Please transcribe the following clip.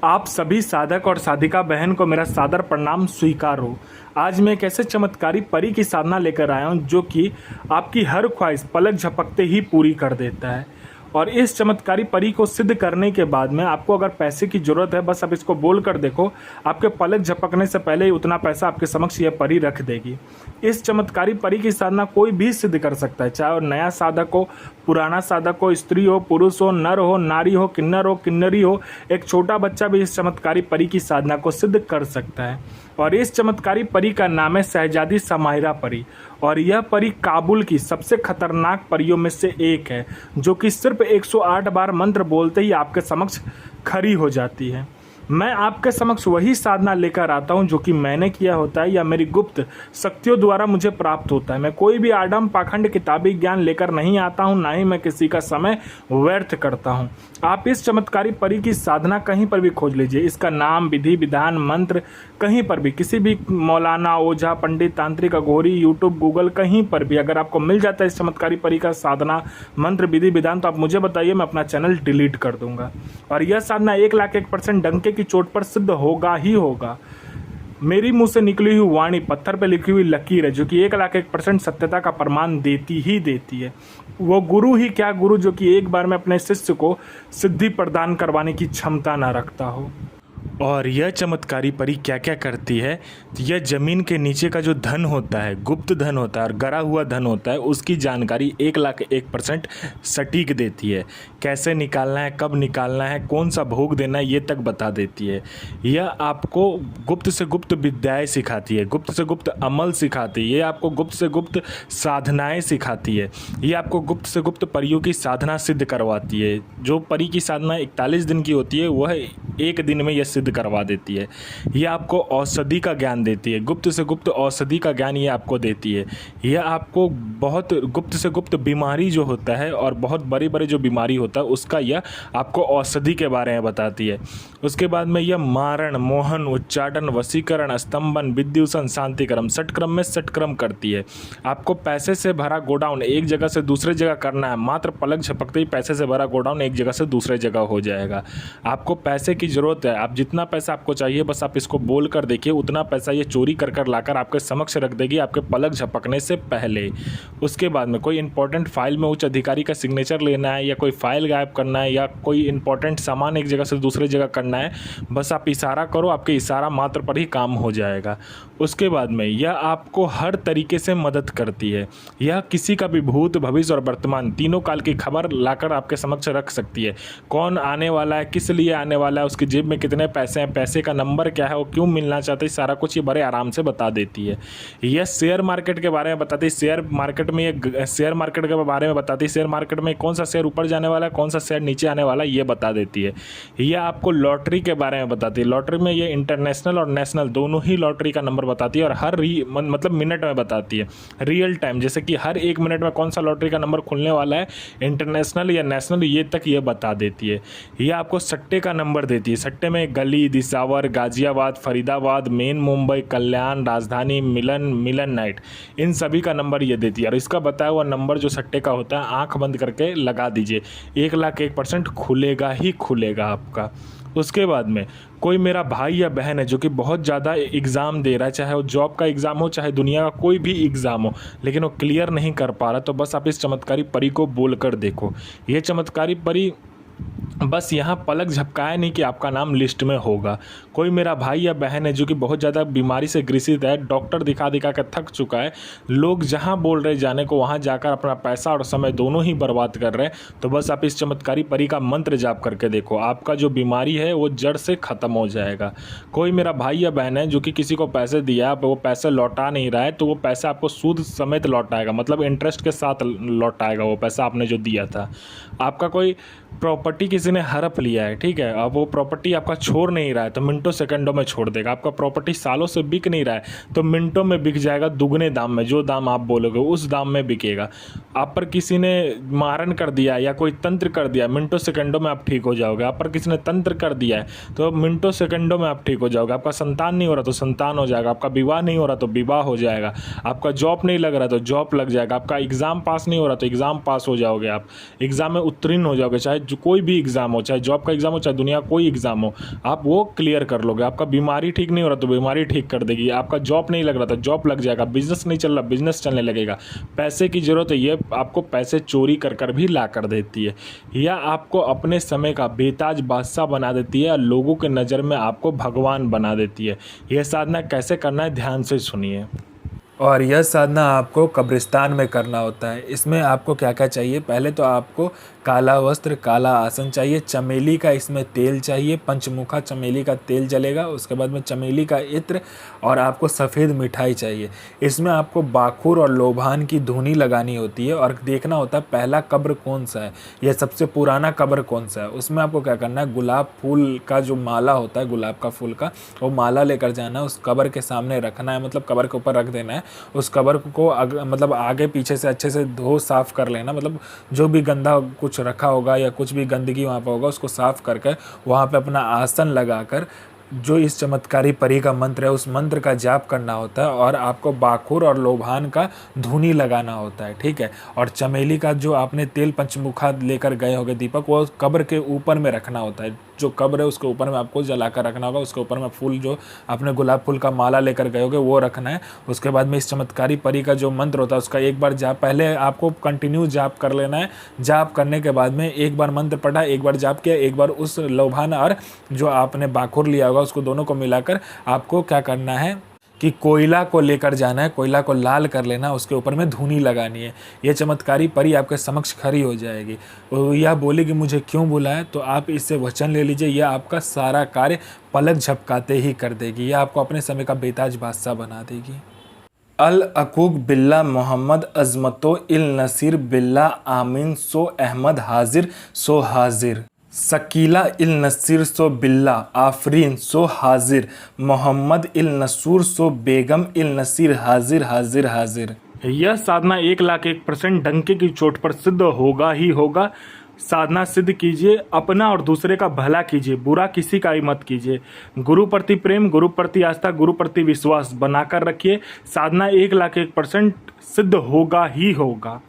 आप सभी साधक और साधिका बहन को मेरा सादर प्रणाम स्वीकार हो। आज मैं एक ऐसे चमत्कारी परी की साधना लेकर आया हूँ जो कि आपकी हर ख्वाहिश पलक झपकते ही पूरी कर देता है। और इस चमत्कारी परी को सिद्ध करने के बाद में आपको अगर पैसे की ज़रूरत है, बस आप इसको बोल कर देखो, आपके पलक झपकने से पहले ही उतना पैसा आपके समक्ष यह परी रख देगी। इस चमत्कारी परी की साधना कोई भी सिद्ध कर सकता है, चाहे वो नया साधक हो, पुराना साधक हो, स्त्री हो, पुरुष हो, नर हो, नारी हो, किन्नरी हो, एक छोटा बच्चा भी इस चमत्कारी परी की साधना को सिद्ध कर सकता है। और इस चमत्कारी परी का नाम है शहजादी समाहिरा परी। और यह परी काबुल की सबसे खतरनाक परियों में से एक है, जो कि सिर्फ 108 बार मंत्र बोलते ही आपके समक्ष खड़ी हो जाती है। मैं आपके समक्ष वही साधना लेकर आता हूं जो कि मैंने किया होता है या मेरी गुप्त शक्तियों द्वारा मुझे प्राप्त होता है। मैं कोई भी आडम पाखंड किताबी ज्ञान लेकर नहीं आता हूं, ना ही मैं किसी का समय व्यर्थ करता हूं। आप इस चमत्कारी परी की साधना कहीं पर भी खोज लीजिए, इसका नाम, विधि विधान, मंत्र कहीं पर भी, किसी भी मौलाना, ओझा, पंडित, तांत्रिक, अघोरी, यूट्यूब, गूगल, कहीं पर भी अगर आपको मिल जाता है इस चमत्कारी परी का साधना, मंत्र, विधि विधान, तो आप मुझे बताइए, मैं अपना चैनल डिलीट कर दूंगा। और यह साधना 1,01% डंके की चोट पर सिद्ध होगा ही होगा। मेरी मुंह से निकली हुई वाणी पत्थर पे लिखी हुई लकीर है, जो कि 1,01% सत्यता का प्रमाण देती ही देती है। वो गुरु ही क्या गुरु जो कि एक बार में अपने शिष्य को सिद्धि प्रदान करवाने की क्षमता ना रखता हो। और यह चमत्कारी परी क्या क्या करती है, तो यह ज़मीन के नीचे का जो धन होता है, गुप्त धन होता है और गड़ा हुआ धन होता है, उसकी जानकारी 1,01% सटीक देती है। कैसे निकालना है, कब निकालना है, कौन सा भोग देना है, ये तक बता देती है। यह आपको गुप्त से गुप्त विद्याएँ सिखाती है, गुप्त से गुप्त अमल सिखाती है, ये आपको गुप्त से गुप्त साधनाएँ सिखाती है, ये आपको गुप्त से गुप्त परियों की साधना सिद्ध करवाती है। जो परी की साधना 41 दिन की होती है, वह एक दिन में यह सिद्ध करवा देती है। ये आपको औषधि का ज्ञान देती है, गुप्त से गुप्त औषधि का ज्ञान ये आपको देती है। यह आपको बहुत गुप्त से गुप्त बीमारी जो होता है और बहुत बड़ी बड़ी जो बीमारी होता है उसका यह आपको औषधि के बारे में बताती है। उसके बाद में यह मारण, मोहन, उच्चाटन, वशीकरण, स्तंभन, विद्युषण, शांतिक्रम, षटक्रम में षटक्रम करती है। आपको पैसे से भरा गोडाउन एक जगह से दूसरे जगह करना है, मात्र पलक झपकते ही पैसे से भरा गोडाउन एक जगह से दूसरे जगह हो जाएगा। आपको पैसे की ज़रूरत है, आप जितना पैसा आपको चाहिए बस आप इसको बोल कर देखिए, उतना पैसा ये चोरी कर कर लाकर आपके समक्ष रख देगी आपके पलक झपकने से पहले। उसके बाद में कोई इंपॉर्टेंट फाइल में उच्च अधिकारी का सिग्नेचर लेना है, या कोई फाइल गायब करना है, या कोई इंपॉर्टेंट सामान एक जगह से दूसरे जगह करना है, बस आप इशारा करो, आपके इशारा मात्र पर ही काम हो जाएगा। उसके बाद में यह आपको हर तरीके से मदद करती है। यह किसी का भी भूत, भविष्य और वर्तमान तीनों काल की खबर लाकर आपके समक्ष रख सकती है। कौन आने वाला है, किस लिए आने वाला है, उसकी जेब में कितने पैसे हैं, पैसे का नंबर क्या है, वो क्यों मिलना चाहते हैं, सारा कुछ ये बड़े आराम से बता देती है। यह शेयर मार्केट के बारे में बताती है, शेयर मार्केट में ये शेयर मार्केट के बारे में बताती है, शेयर मार्केट में कौन सा शेयर ऊपर जाने वाला है, कौन सा शेयर नीचे आने वाला है, ये बता देती है। यह आपको लॉटरी के बारे में बताती है, लॉटरी में ये इंटरनेशनल और नेशनल दोनों ही लॉटरी का नंबर बताती है, और हर मतलब मिनट में बताती है, रियल टाइम, जैसे कि हर 1 मिनट में कौन सा लॉटरी का नंबर खुलने वाला है, इंटरनेशनल या नेशनल, ये तक ये बता देती है। यह आपको सट्टे का नंबर देती है, सट्टे में गली, दिसावर, गाजियाबाद, फरीदाबाद, मेन मुंबई, कल्याण, राजधानी, मिलन नाइट, इन सभी का नंबर ये देती है। और इसका बताया हुआ नंबर जो सट्टे का होता है, आंख बंद करके लगा दीजिए, 1,01% खुलेगा ही खुलेगा आपका। उसके बाद में कोई मेरा भाई या बहन है जो कि बहुत ज़्यादा एग्ज़ाम दे रहा है, चाहे वो जॉब का एग्ज़ाम हो, चाहे दुनिया का कोई भी एग्ज़ाम हो, लेकिन वो क्लियर नहीं कर पा रहा, तो बस आप इस चमत्कारी परी को बोल कर देखो। ये चमत्कारी परी बस यहाँ पलक झपकाए नहीं कि आपका नाम लिस्ट में होगा। कोई मेरा भाई या बहन है जो कि बहुत ज़्यादा बीमारी से ग्रसित है, डॉक्टर दिखा दिखा कर थक चुका है, लोग जहाँ बोल रहे जाने को वहाँ जाकर अपना पैसा और समय दोनों ही बर्बाद कर रहे हैं, तो बस आप इस चमत्कारी परी का मंत्र जाप करके देखो, आपका जो बीमारी है वो जड़ से ख़त्म हो जाएगा। कोई मेरा भाई या बहन है जो कि किसी को पैसे दिया, वो पैसे लौटा नहीं रहा है, तो वो पैसा आपको सूद समेत लौटाएगा, मतलब इंटरेस्ट के साथ लौटाएगा वो पैसा आपने जो दिया था। आपका कोई प्रॉपर्टी किसी ने हड़प लिया है, ठीक है, अब वो प्रॉपर्टी आपका छोड़ नहीं रहा है, तो मिनटों सेकंडों में छोड़ देगा। आपका प्रॉपर्टी सालों से बिक नहीं रहा है, तो मिनटों में बिक जाएगा, दुगने दाम में, जो दाम आप बोलोगे उस दाम में बिकेगा। आप पर किसी ने मारन कर दिया या कोई तंत्र कर दिया, मिनटों सेकंडों में आप ठीक हो जाओगे। आप पर किसी ने तंत्र कर दिया है, तो मिनटों सेकंडों में आप ठीक हो जाओगे। आपका संतान नहीं हो रहा तो संतान हो जाएगा, आपका विवाह नहीं हो रहा तो विवाह हो जाएगा, आपका जॉब नहीं लग रहा तो जॉब लग जाएगा, आपका एग्ज़ाम पास नहीं हो रहा तो एग्ज़ाम पास हो जाओगे, आप एग्ज़ाम में उत्तीर्ण हो जाओगे, चाहे जो कोई भी एग्ज़ाम हो, चाहे जॉब का एग्ज़ाम हो, चाहे दुनिया कोई एग्ज़ाम हो, आप वो क्लियर कर लोगे। आपका बीमारी ठीक नहीं हो रहा तो बीमारी ठीक कर देगी, आपका जॉब नहीं लग रहा था जॉब लग जाएगा, बिजनेस नहीं चल रहा बिजनेस चलने लगेगा। पैसे की ज़रूरत है, ये आपको पैसे चोरी कर कर भी ला कर देती है, या आपको अपने समय का बेताज बादशाह बना देती है, या लोगों के नज़र में आपको भगवान बना देती है। यह साधना कैसे करना है ध्यान से सुनिए। और यह साधना आपको कब्रिस्तान में करना होता है। इसमें आपको क्या क्या चाहिए, पहले तो आपको काला वस्त्र, काला आसन चाहिए, चमेली का इसमें तेल चाहिए, पंचमुखा चमेली का तेल जलेगा, उसके बाद में चमेली का इत्र, और आपको सफ़ेद मिठाई चाहिए। इसमें आपको बाखुर और लोभान की धुनी लगानी होती है और देखना होता है पहला कब्र कौन सा है, यह सबसे पुराना कब्र कौन सा है। उसमें आपको क्या करना है, गुलाब फूल का जो माला होता है, गुलाब का फूल का, वो माला लेकर जाना है, उस कब्र के सामने रखना है, मतलब कब्र के ऊपर रख देना है। उस कब्र को मतलब आगे पीछे से अच्छे से धो साफ़ कर लेना, मतलब जो भी गंदा कुछ रखा होगा या कुछ भी गंदगी वहाँ पर होगा उसको साफ़ करके वहाँ पे अपना आसन लगाकर जो इस चमत्कारी परी का मंत्र है उस मंत्र का जाप करना होता है, और आपको बाखुर और लोभान का धुनी लगाना होता है, ठीक है। और चमेली का जो आपने तेल पंचमुखा लेकर गए होगे दीपक, वो कब्र के ऊपर में रखना होता है, जो कब्र है उसके ऊपर में आपको जलाकर रखना होगा, उसके ऊपर में फूल जो आपने गुलाब फूल का माला लेकर गए होगे वो रखना है। उसके बाद में इस चमत्कारी परी का जो मंत्र होता है उसका एक बार जाप, पहले आपको कंटिन्यू जाप कर लेना है। जाप करने के बाद में एक बार मंत्र पढ़ा, एक बार जाप किया, एक बार उस लोभान और जो आपने बाखुर लिया होगा उसको दोनों को मिलाकर आपको क्या करना है कि कोयला को लेकर जाना है, कोयला को लाल कर लेना, उसके ऊपर में धुनी लगानी है। यह चमत्कारी परी आपके समक्ष खड़ी हो जाएगी। यह बोलेगी मुझे क्यों बुलाया, तो आप इससे वचन ले लीजिए, यह आपका सारा कार्य पलक झपकाते ही कर देगी, यह आपको अपने समय का बेताज बादशाह बना देगी। अल अकूक बिल्ला मोहम्मद अजमतो इल नसीर बिल्ला आमीन सो अहमद हाजिर सो हाजिर शकीला इल नसीर सो बिल्ला आफरीन सो हाजिर मोहम्मद इल नसूर सो बेगम इल नसीर हाजिर हाजिर हाजिर। यह साधना 1,01% डंके की चोट पर सिद्ध होगा ही होगा। साधना सिद्ध कीजिए, अपना और दूसरे का भला कीजिए, बुरा किसी का ही मत कीजिए। गुरु प्रति प्रेम, गुरु प्रति आस्था, गुरु प्रति विश्वास बनाकर रखिए। साधना 1,01% सिद्ध होगा ही होगा।